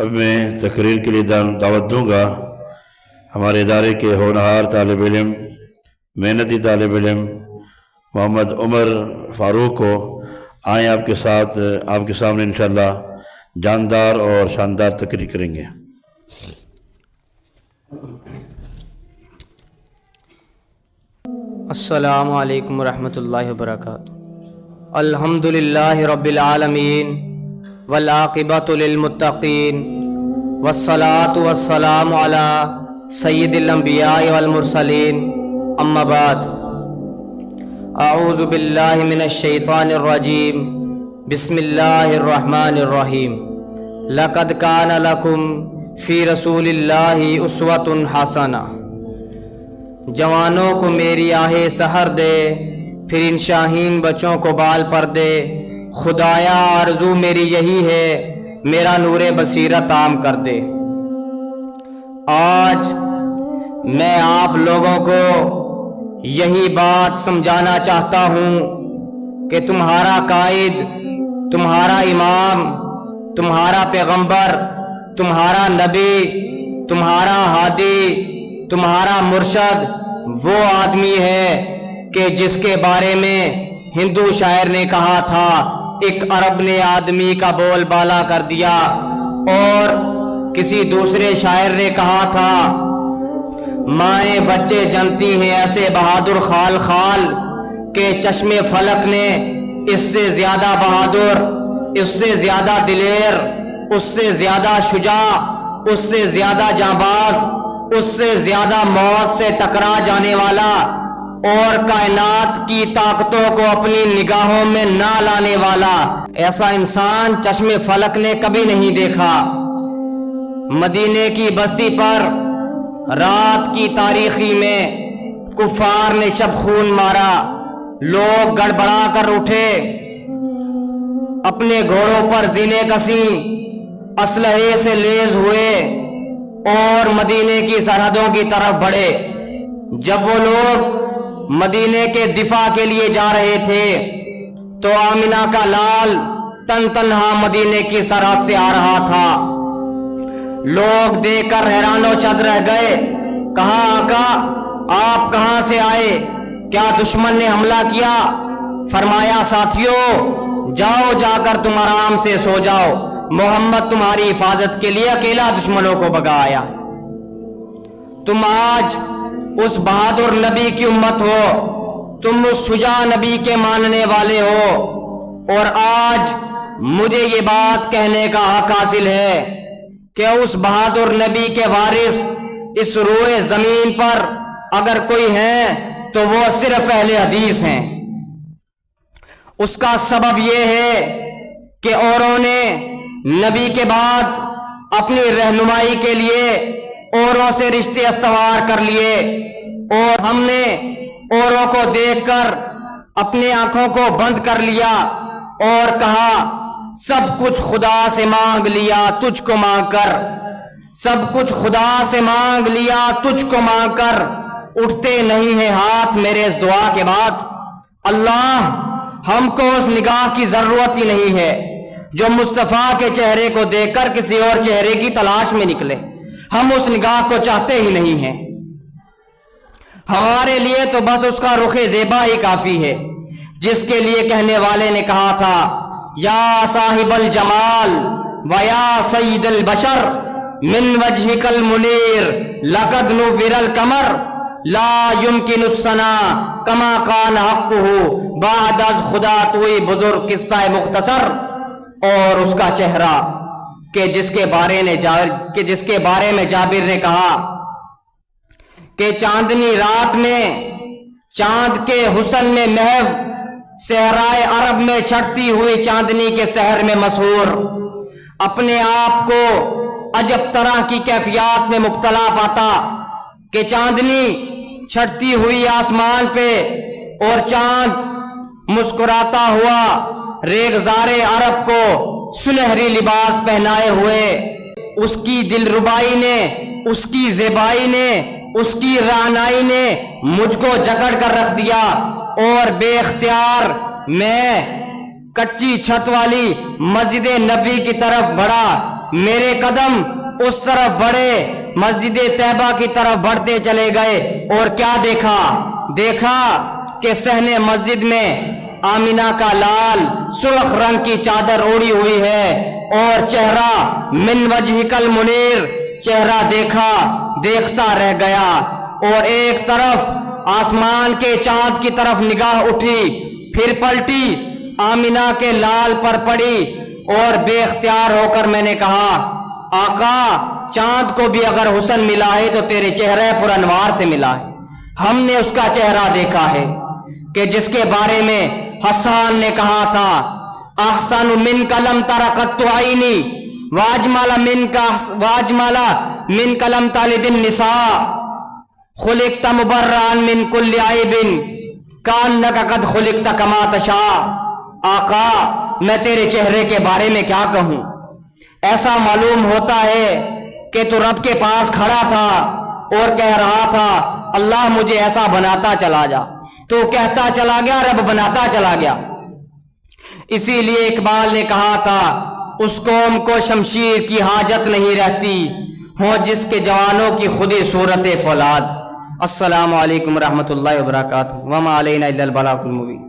اب میں تقریر کے لیے دعوت دوں گا ہمارے ادارے کے ہونہار طالب علم، محنتی طالب علم محمد عمر فاروق کو۔ آئیں آپ کے سامنے انشاءاللہ جاندار اور شاندار تقریر کریں گے۔ السلام علیکم ورحمۃ اللہ وبرکاتہ۔ الحمدللہ رب العالمین والعاقبۃ للمتقین والصلاۃ والسلام علی سید الانبیاء والمرسلین، اما بعد، اعوذ باللہ من الشیطان الرجیم، بسم اللہ الرحمن الرحیم۔ لقد کان لکم فی رسول اللہ اسوۃ حسنہ۔ جوانوں کو میری آہ سحر دے، پھر ان شاہین بچوں کو بال پر دے۔ خدایا آرزو میری یہی ہے، میرا نور بصیرت عام کر دے۔ آج میں آپ لوگوں کو یہی بات سمجھانا چاہتا ہوں کہ تمہارا قائد، تمہارا امام، تمہارا پیغمبر، تمہارا نبی، تمہارا ہادی، تمہارا مرشد وہ آدمی ہے کہ جس کے بارے میں ہندو شاعر نے کہا تھا، ایک عرب نے آدمی کا بول بالا کر دیا، اور کسی دوسرے شاعر نے کہا تھا، مائیں بچے جنتی ہیں ایسے بہادر خال خال کہ چشم فلک نے اس سے زیادہ بہادر، اس سے زیادہ دلیر، اس سے زیادہ شجاع، اس سے زیادہ جانباز، اس سے زیادہ موت سے ٹکرا جانے والا اور کائنات کی طاقتوں کو اپنی نگاہوں میں نہ لانے والا ایسا انسان چشم فلک نے کبھی نہیں دیکھا۔ مدینے کی بستی پر رات کی تاریخی میں کفار نے شب خون مارا، لوگ گڑبڑا کر اٹھے، اپنے گھوڑوں پر زینے کسیں، اسلحے سے لیز ہوئے اور مدینے کی سرحدوں کی طرف بڑھے۔ جب وہ لوگ مدینے کے دفاع کے لیے جا رہے تھے تو آمنہ کا لال تن تنہا مدینے کی سرحد سے آ رہا تھا۔ لوگ دیکھ کر حیران و شد رہ گئے، کہا آقا آپ کہاں سے آئے؟ کیا دشمن نے حملہ کیا؟ فرمایا ساتھیو جاؤ، جا کر تم آرام سے سو جاؤ، محمد تمہاری حفاظت کے لیے اکیلا دشمنوں کو بھگا آیا۔ تم آج اس بہادر نبی کی امت ہو، تم اس شجاع نبی کے ماننے والے ہو، اور آج مجھے یہ بات کہنے کا حق حاصل ہے کہ اس بہادر نبی کے وارث اس روئے زمین پر اگر کوئی ہے تو وہ صرف اہل حدیث ہیں۔ اس کا سبب یہ ہے کہ اوروں نے نبی کے بعد اپنی رہنمائی کے لیے اوروں سے رشتے استوار کر لیے، اور ہم نے اوروں کو دیکھ کر اپنی آنکھوں کو بند کر لیا اور کہا سب کچھ خدا سے مانگ لیا تجھ کو مانگ کر، سب کچھ خدا سے مانگ لیا تجھ کو مانگ کر، اٹھتے نہیں ہیں ہاتھ میرے اس دعا کے بعد۔ اللہ ہم کو اس نگاہ کی ضرورت ہی نہیں ہے جو مصطفیٰ کے چہرے کو دیکھ کر کسی اور چہرے کی تلاش میں نکلے، ہم اس نگاہ کو چاہتے ہی نہیں ہیں۔ ہمارے لیے تو بس اس کا رخ زیبا ہی کافی ہے، جس کے لیے کہنے والے نے کہا تھا، یا صاحب الجمال و یا سید البشر من وجهک المنیر لقد نور القمر لا يمکن الثنا کما کان حقہ بعد از خدا توئی بزرگ قصہ مختصر۔ اور اس کا چہرہ کہ جس کے بارے میں جابر نے کہا کہ چاندنی رات میں چاند کے حسن میں محو صحرائے عرب میں چھٹتی ہوئی چاندنی کے سحر میں مسحور، اپنے آپ کو عجب طرح کی کیفیات میں مبتلا پاتا کہ چاندنی چھٹتی ہوئی آسمان پہ اور چاند مسکراتا ہوا ریگزار عرب کو سنہری لباس پہنائے ہوئے، اس کی دلربائی نے، اس کی زیبائی نے، اس کی رعنائی نے مجھ کو جکڑ کر رکھ دیا، اور بے اختیار میں کچی چھت والی مسجد نبی کی طرف بڑھا میرے قدم اس طرف بڑھے، مسجد طیبہ کی طرف بڑھتے چلے گئے، اور کیا دیکھا کہ صحن مسجد میں آمینہ کا لال سرخ رنگ کی چادر اوڑھی ہوئی ہے، اور چہرہ من وجہک المنیر، چہرہ دیکھتا رہ گیا، اور ایک طرف آسمان کے چاند کی طرف نگاہ اٹھی، پھر پلٹی، آمینہ کے لال پر پڑی، اور بے اختیار ہو کر میں نے کہا آقا چاند کو بھی اگر حسن ملا ہے تو تیرے چہرے پر انوار سے ملا ہے۔ ہم نے اس کا چہرہ دیکھا ہے کہ جس کے بارے میں حسان نے کہا تھا احسن من کلم ترقت عینی واجمال من کلم طالد النساء خلقت مبرئا من کل عیب کانک قد خلقت کما تشاء۔ آقا میں تیرے چہرے کے بارے میں کیا کہوں، ایسا معلوم ہوتا ہے کہ تو رب کے پاس کھڑا تھا اور کہہ رہا تھا اللہ مجھے ایسا بناتا چلا جا، تو کہتا چلا گیا، رب بناتا چلا گیا۔ اسی لیے اقبال نے کہا تھا اس قوم کو شمشیر کی حاجت نہیں رہتی ہو جس کے جوانوں کی خودی صورت فولاد۔ السلام علیکم ورحمۃ اللہ وبرکاتہ، وما علینا الا البلاغ المبین۔